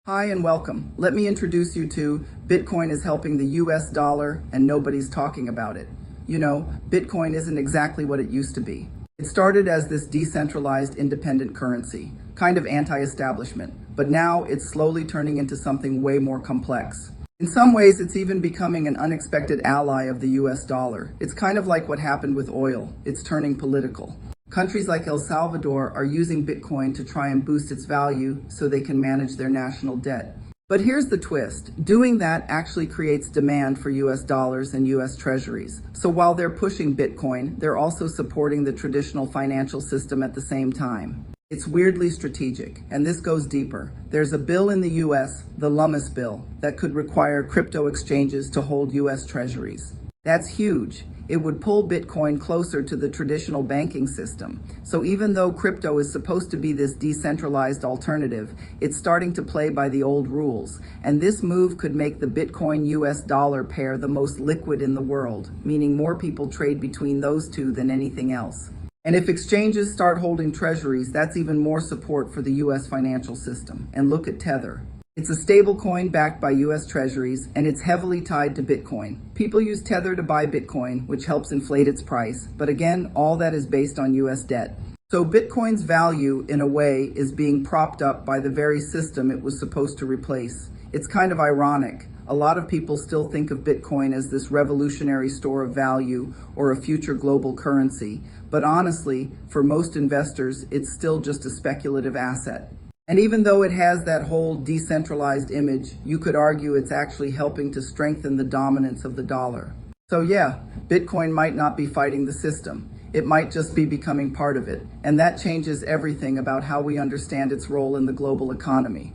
Hi and welcome. Let me introduce you to Bitcoin is helping the US dollar and nobody's talking about it. You know, Bitcoin isn't exactly what it used to be. It started as this decentralized independent currency, kind of anti-establishment, but now it's slowly turning into something way more complex. In some ways, it's even becoming an unexpected ally of the US dollar. It's kind of like what happened with oil. It's turning political. Countries like El Salvador are using Bitcoin to try and boost its value so they can manage their national debt. But here's the twist. Doing that actually creates demand for US dollars and US Treasuries. So while they're pushing Bitcoin, they're also supporting the traditional financial system at the same time. It's weirdly strategic, and this goes deeper. There's a bill in the US, the Lummis bill, that could require crypto exchanges to hold US Treasuries. That's huge. It would pull Bitcoin closer to the traditional banking system. So even though crypto is supposed to be this decentralized alternative, it's starting to play by the old rules. And this move could make the Bitcoin US dollar pair the most liquid in the world, meaning more people trade between those two than anything else. And if exchanges start holding treasuries, that's even more support for the US financial system. And look at Tether. It's a stablecoin backed by US Treasuries, and it's heavily tied to Bitcoin. People use Tether to buy Bitcoin, which helps inflate its price. But again, all that is based on US debt. So Bitcoin's value, in a way, is being propped up by the very system it was supposed to replace. It's kind of ironic. A lot of people still think of Bitcoin as this revolutionary store of value or a future global currency. But honestly, for most investors, it's still just a speculative asset. And even though it has that whole decentralized image, you could argue it's actually helping to strengthen the dominance of the dollar. So yeah, Bitcoin might not be fighting the system. It might just be becoming part of it. And that changes everything about how we understand its role in the global economy.